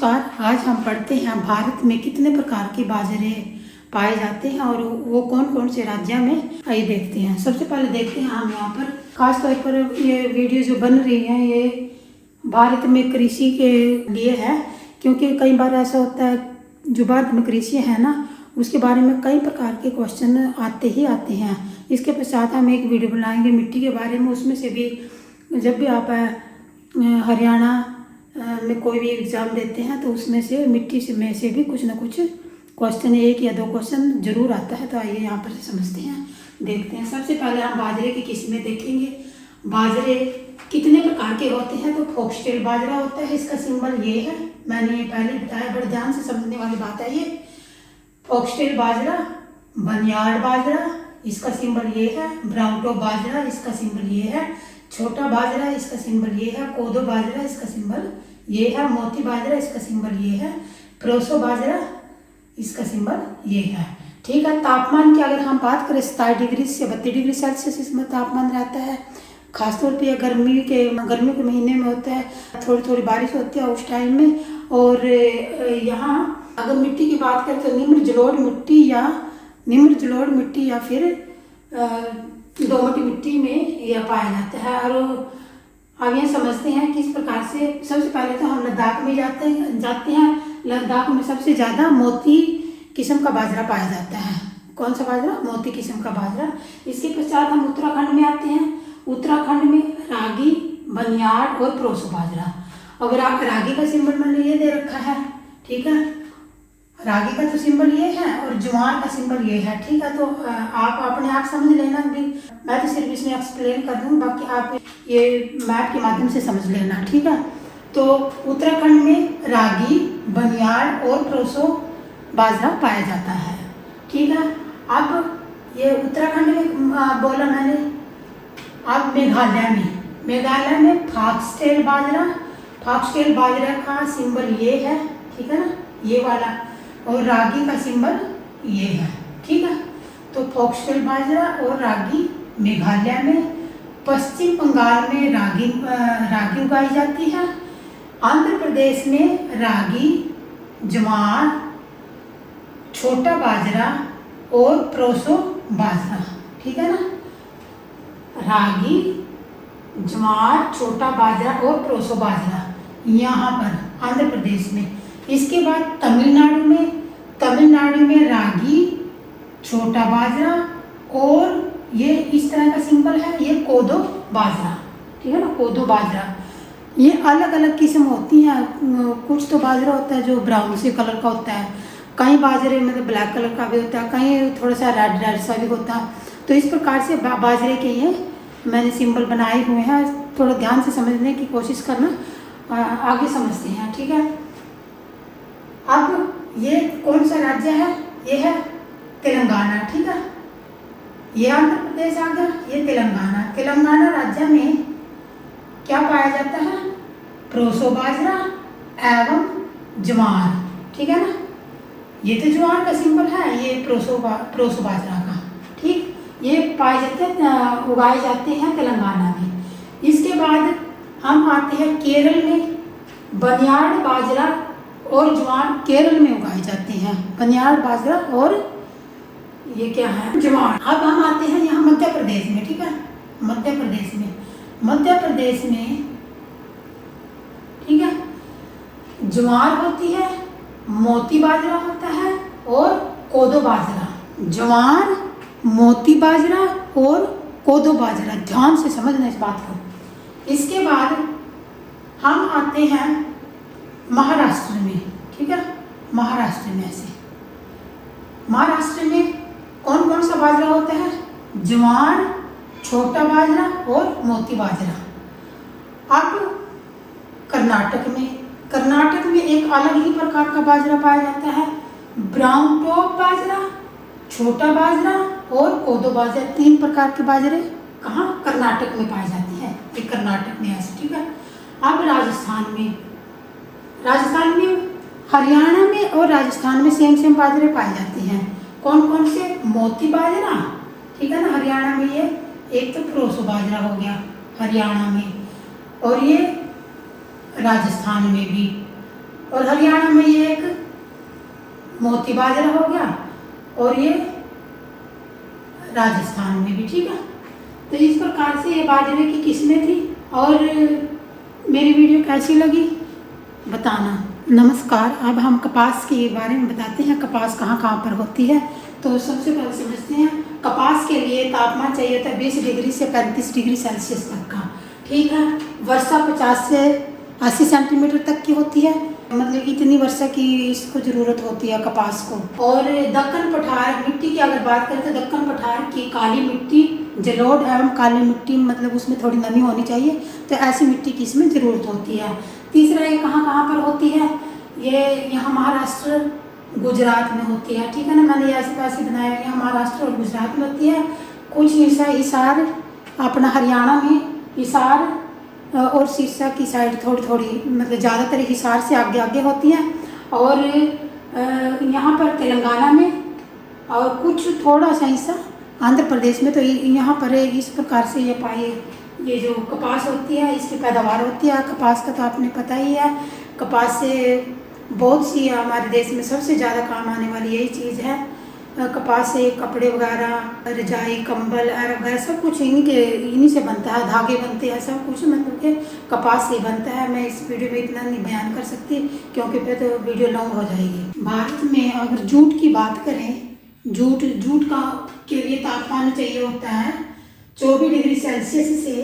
नमस्कार। आज हम पढ़ते हैं भारत में कितने प्रकार के बाजरे पाए जाते हैं और वो कौन कौन से राज्यों में आइए देखते हैं। सबसे पहले देखते हैं हम यहाँ पर खास तौर पर ये वीडियो जो बन रही है ये भारत में कृषि के लिए है, क्योंकि कई बार ऐसा होता है जो भारत में कृषि है ना उसके बारे में कई प्रकार के क्वेश्चन आते ही आते हैं। इसके पश्चात हम एक वीडियो बनाएंगे मिट्टी के बारे में। उसमें से भी जब भी आप हरियाणा में कोई भी एग्ज़ाम देते हैं तो उसमें से मिट्टी से में से भी कुछ ना कुछ क्वेश्चन, एक या दो क्वेश्चन जरूर आता है। तो आइए यहाँ पर समझते हैं, देखते हैं। सबसे पहले हम बाजरे की किस्में देखेंगे। बाजरे कितने प्रकार के होते हैं तो फॉक्सटेल बाजरा होता है, इसका सिंबल ये है। मैंने ये पहले बताया, बड़े ध्यान से समझने वाली बात है ये। फॉक्सटेल बाजरा, बनियाड बाजरा, इसका सिंबल ये है। ब्राउन टॉप बाजरा, इसका सिंबल ये है। छोटा बाजरा, इसका सिंबल ये है। कोदो बाजरा, इसका सिंबल ये है। मोती बाजरा, इसका सिंबल ये है। प्रोसो बाजरा, इसका सिंबल ये है। ठीक है। तापमान की अगर हम बात करें 27 डिग्री से 32 डिग्री सेल्सियस इसमें तापमान रहता है। खासतौर पे गर्मी के महीने में होता है, थोड़ी थोड़ी बारिश होती है उस टाइम में। और यहाँ अगर मिट्टी की बात करें तो निम्न जलोढ़ मिट्टी या फिर दोमट मिट्टी में यह पाया जाता है। और अब ये समझते हैं किस प्रकार से। सबसे पहले तो हम लद्दाख में जाते हैं। लद्दाख में सबसे ज़्यादा मोती किस्म का बाजरा पाया जाता है। कौन सा बाजरा? मोती किस्म का बाजरा। इसके पश्चात हम उत्तराखंड में आते हैं। उत्तराखंड में रागी, बनियाड और प्रोसो बाजरा। अगर आप रागी का सिंबल मैंने ये दे रखा है, ठीक है। रागी का तो सिंबल ये है और ज्वार का सिंबल ये है, ठीक है। तो आप अपने आप समझ लेना भी, मैं तो सिर्फ इसमें एक्सप्लेन कर दूँ, बाकी आप ये मैप के माध्यम से समझ लेना, ठीक है। तो उत्तराखंड में रागी, बनियाड और प्रोसो बाजरा पाया जाता है, ठीक है। अब ये उत्तराखंड में बोला मैंने। अब मेघालय में फॉक्सटेल बाजरा का सिंबल ये है, ठीक है ना, ये वाला। और रागी का सिंबल ये है, ठीक है। तो फॉक्सटेल बाजरा और रागी मेघालय में। पश्चिम बंगाल में रागी उगाई जाती है। आंध्र प्रदेश में रागी, ज्वार, छोटा बाजरा और प्रोसो बाजरा, ठीक है ना। रागी, ज्वार, छोटा बाजरा और प्रोसो बाजरा यहाँ पर आंध्र प्रदेश में। इसके बाद तमिलनाडु में रागी, छोटा बाजरा और ये इस तरह का सिंबल है, ये कोदो बाजरा, ठीक है ना, कोदो बाजरा। ये अलग अलग किस्म होती हैं। कुछ तो बाजरा होता है जो ब्राउन से कलर का होता है, कई बाजरे मतलब ब्लैक कलर का भी होता है, कहीं थोड़ा सा रेड सा भी होता है। तो इस प्रकार से बाजरे के ये मैंने सिंबल बनाए हुए हैं। थोड़ा ध्यान से समझने की कोशिश करना, आगे समझते हैं, ठीक है। अब ये कौन सा राज्य है? ये है तेलंगाना, ठीक है। ये आंध्र प्रदेश आ गया, ये तेलंगाना राज्य में क्या पाया जाता है? प्रोसो बाजरा एवं ज्वार, ठीक है ना। ये तो ज्वार का सिंबल है, ये प्रोसो बाजरा का, ठीक। ये पाए जाते हैं, उगाए जाते हैं तेलंगाना में। इसके बाद हम आते हैं केरल में। बनियाड बाजरा और ज्वार केरल में उगाए जाते हैं। बनियाड बाजरा और ये क्या है? ज्वार। अब हम आते हैं यहाँ मध्य प्रदेश में, ठीक है। मध्य प्रदेश में, ठीक है, ज्वार होती है, मोती बाजरा होता है और कोदो बाजरा। ज्वार, मोती बाजरा और कोदो बाजरा, ध्यान से समझना इस बात को। इसके बाद हम आते हैं महाराष्ट्र में, ठीक है। महाराष्ट्र में कौन कौन सा बाजरा होता है? ज्वार, छोटा बाजरा और मोती बाजरा। अब कर्नाटक में एक अलग ही प्रकार का बाजरा पाया जाता है। ब्राउन टॉप बाजरा, छोटा बाजरा और कोदो बाजरा, 3 प्रकार के बाजरे कहाँ? कर्नाटक में पाए जाते हैं। ये कर्नाटक में ऐसे, ठीक है। अब राजस्थान में, हरियाणा में और राजस्थान में सेम बाजरे पाए जाते हैं। कौन कौन से? मोती बाजरा, ठीक है ना, हरियाणा में ये एक तो प्रोसो बाजरा हो गया हरियाणा में, और ये राजस्थान में भी। और हरियाणा में ये एक मोती बाजरा हो गया, और ये राजस्थान में भी। ठीक है, तो इस प्रकार से ये बाजरे की किस्में थी। और मेरी वीडियो कैसी लगी बताना। नमस्कार। अब हम कपास के बारे में बताते हैं, कपास कहाँ कहाँ पर होती है। तो सबसे पहले समझते हैं, कपास के लिए तापमान चाहिए था 20 डिग्री से 35 डिग्री सेल्सियस तक का। ठीक है, वर्षा 50 से 80 सेंटीमीटर तक की होती है, मतलब इतनी वर्षा की इसको ज़रूरत होती है कपास को। और दक्कन पठार मिट्टी की अगर बात करें तो दक्कन पठार की काली मिट्टी, जलोढ़ एवं काली मिट्टी, मतलब उसमें थोड़ी नमी होनी चाहिए, तो ऐसी मिट्टी की इसमें ज़रूरत होती है। तीसरा, ये कहाँ कहाँ पर होती है, ये यहाँ महाराष्ट्र गुजरात में होती है। ठीक है ना, मैंने ऐसे पैसे बनाए हुए हैं, महाराष्ट्र और गुजरात में होती है। कुछ हिस्सा हिसार अपना हरियाणा में, हिसार और सिरसा की साइड थोड़ी थोड़ी, मतलब ज़्यादातर हिसार से आगे आगे होती है। और यहाँ पर तेलंगाना में, और कुछ थोड़ा सा हिस्सा आंध्र प्रदेश में। तो यहाँ पर इस प्रकार से ये जो कपास होती है इसकी पैदावार होती है। कपास का तो आपने पता ही है, कपास से बहुत सी हमारे देश में सबसे ज़्यादा काम आने वाली यही चीज़ है। कपास से कपड़े वगैरह, रजाई, कंबल वगैरह सब कुछ इन्हीं से बनता है, धागे बनते हैं, सब कुछ मतलब कि कपास से बनता है। मैं इस वीडियो में इतना नहीं बयान कर सकती क्योंकि फिर तो वीडियो लॉन्ग हो जाएगी। भारत में अगर जूट की बात करें, जूट का के लिए तापमान चाहिए होता है 24 डिग्री सेल्सियस से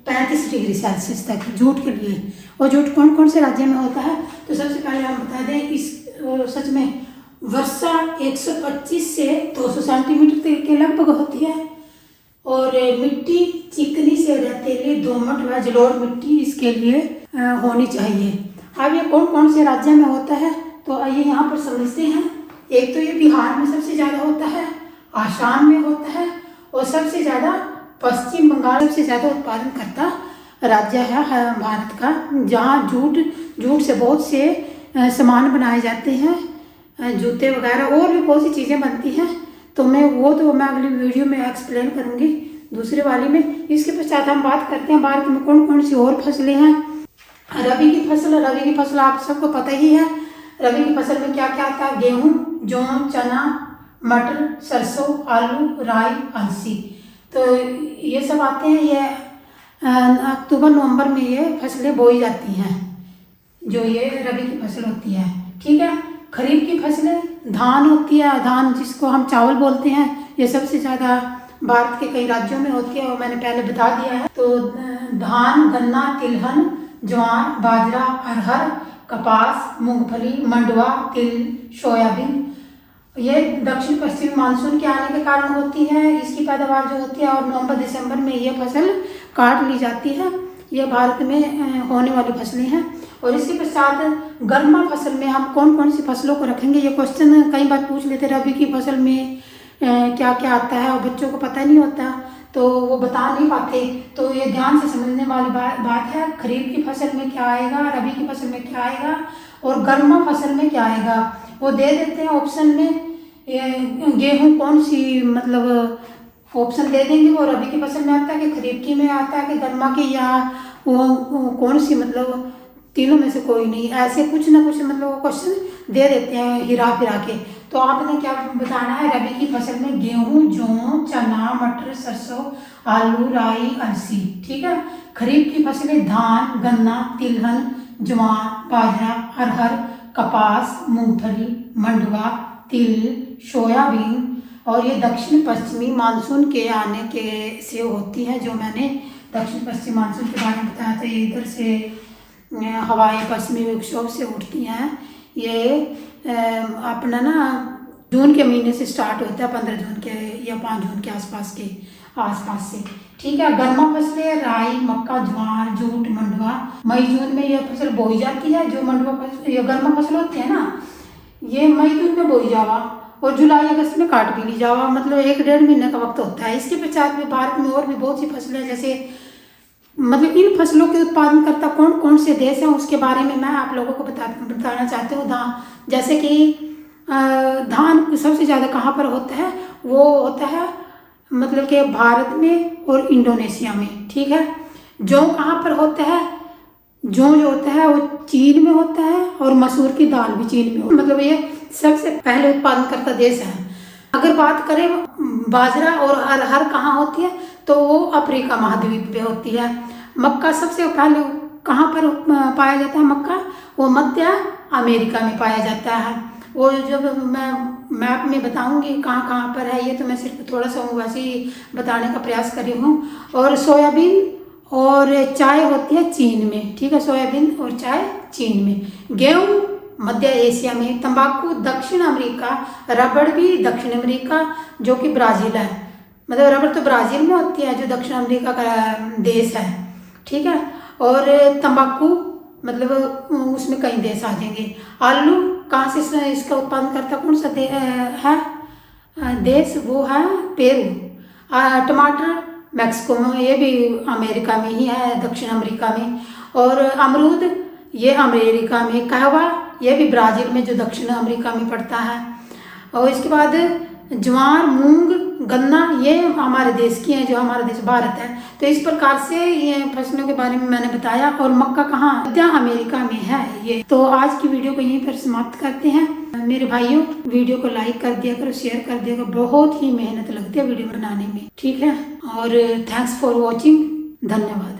35 डिग्री सेल्सियस तक जूट के लिए। और जूट कौन कौन से राज्य में होता है, तो सबसे पहले हम बता दें, इस सच में वर्षा 125 से 200 सेंटीमीटर के लगभग होती है। और मिट्टी चिकनी से रेतीली, दोमट व जलोढ़ मिट्टी इसके लिए होनी चाहिए। अब ये कौन कौन से राज्य में होता है, तो आइए यहाँ पर समझते हैं। एक तो ये बिहार में सबसे ज़्यादा होता है, आसाम में होता है, और सबसे ज़्यादा पश्चिम बंगाल सबसे ज़्यादा उत्पादन करता राज्य है भारत का, जहाँ जूट से बहुत से सामान बनाए जाते हैं, जूते वगैरह और भी बहुत सी चीज़ें बनती हैं। तो मैं अगली वीडियो में एक्सप्लेन करूँगी दूसरे वाली में। इसके पश्चात हम बात करते हैं भारत में कौन कौन सी और फसलें हैं। रबी की फसल आप सबको पता ही है। रबी की फसल में क्या क्या आता है, गेहूँ, जौ, चना, मटर, सरसों, आलू, राई, अलसी, तो ये सब आते हैं। ये अक्टूबर नवंबर में ये फसलें बोई जाती हैं, जो ये रबी की फसल होती है। ठीक है, खरीफ की फसलें धान होती है, धान जिसको हम चावल बोलते हैं, ये सबसे ज़्यादा भारत के कई राज्यों में होती है, और मैंने पहले बता दिया है। तो धान, गन्ना, तिलहन, ज्वार, बाजरा, अरहर, कपास, मूंगफली, मंडुआ, तिल, सोयाबीन, ये दक्षिण पश्चिम मानसून के आने के कारण होती है, इसकी पैदावार जो होती है। और नवंबर दिसंबर में ये फसल काट ली जाती है। ये भारत में होने वाली फसलें हैं। और इसके पश्चात गर्मा फसल में हम कौन कौन सी फसलों को रखेंगे, ये क्वेश्चन कई बार पूछ लेते। रबी की फसल में क्या क्या आता है, और बच्चों को पता नहीं होता तो वो बता नहीं पाते। तो ये ध्यान से समझने वाली बात है। खरीफ की फसल में क्या आएगा, रबी की फसल में क्या आएगा, और गर्मा फसल में क्या आएगा, वो दे देते हैं ऑप्शन में। गेहूँ कौन सी, मतलब ऑप्शन दे देंगे, वो रबी की फसल में आता है कि खरीफ की में आता है कि गर्मा की, या वो कौन सी, मतलब तीनों में से कोई नहीं, ऐसे कुछ ना कुछ मतलब वो क्वेश्चन दे देते हैं हिरा फिरा के। तो आपने क्या बताना है, रबी की फसल में गेहूँ, जौ, चना, मटर, सरसों, आलू, राई, अलसी। ठीक है, खरीफ की फसलें धान, गन्ना, तिलहन, ज्वार, बाजरा, अरहर, कपास, मूंगफली, मंडुआ, तिल, सोयाबीन, और ये दक्षिण पश्चिमी मानसून के आने के से होती है। जो मैंने दक्षिण पश्चिम मानसून के बारे में बताया था, इधर से हवाएं पश्चिमी विक्षोभ से उठती हैं। ये अपना ना जून के महीने से स्टार्ट होता है, 15 जून के या 5 जून के आसपास से। ठीक है, गर्मा फसलें राई, मक्का, ज्वार, जूट, मंडुआ, मई जून में यह फसल बोई जाती है। जो मंडुआ फसल, ये गर्मा फसल होती है ना, ये मई जून में बोई जावा और जुलाई अगस्त में काट भी ली जावा, मतलब 1-1.5 महीने का वक्त होता है। इसके पश्चात में भारत में और भी बहुत सी फसलें, जैसे मतलब इन फसलों के उत्पादन करता कौन कौन से देश हैं उसके बारे में मैं आप लोगों को बताना चाहती हूँ। जैसे कि धान सबसे ज़्यादा कहाँ पर होता है, वो होता है मतलब कि भारत में और इंडोनेशिया में। ठीक है, जौ कहाँ पर होता है, जौ जो होता है वो चीन में होता है और मसूर की दाल भी चीन में होती है। मतलब ये सबसे पहले उत्पादन करता देश है। अगर बात करें बाजरा और अरहर कहाँ होती है तो वो अफ्रीका महाद्वीप पे होती है। मक्का सबसे पहले कहाँ पर पाया जाता है? मक्का वो मध्य अमेरिका में पाया जाता है। वो जब मैं मैप में बताऊंगी कहाँ कहाँ पर है, ये तो मैं सिर्फ थोड़ा सा वैसे ही बताने का प्रयास कर रही हूँ। और सोयाबीन और चाय होती है चीन में, ठीक है, सोयाबीन और चाय चीन में, गेहूँ मध्य एशिया में, तंबाकू दक्षिण अमेरिका, रबड़ भी दक्षिण अमेरिका जो कि ब्राज़ील है। मतलब रबड़ तो ब्राज़ील में होती है जो दक्षिण अमेरिका का देश है, ठीक है। और तंबाकू मतलब उसमें कई देश आ जाएंगे। आलू कहाँ से इसका उत्पादन करता कौन सा है देश? वो है पेरू। टमाटर मैक्सिको में, ये भी अमेरिका में ही है, दक्षिण अमेरिका में। और अमरूद ये अमेरिका में। कहवा ये भी ब्राज़ील में जो दक्षिण अमेरिका में पड़ता है। और इसके बाद ज्वार, मूंग, गन्ना ये हमारे देश की हैं, जो हमारा देश भारत है। तो इस प्रकार से ये फसलों के बारे में मैंने बताया। और मक्का कहाँ? मध्य अमेरिका में है ये। तो आज की वीडियो को यहीं पर समाप्त करते हैं। मेरे भाइयों वीडियो को लाइक कर दिया करो, शेयर कर दिया करो, बहुत ही मेहनत लगती है वीडियो बनाने में, ठीक है। और थैंक्स फॉर वॉचिंग, धन्यवाद।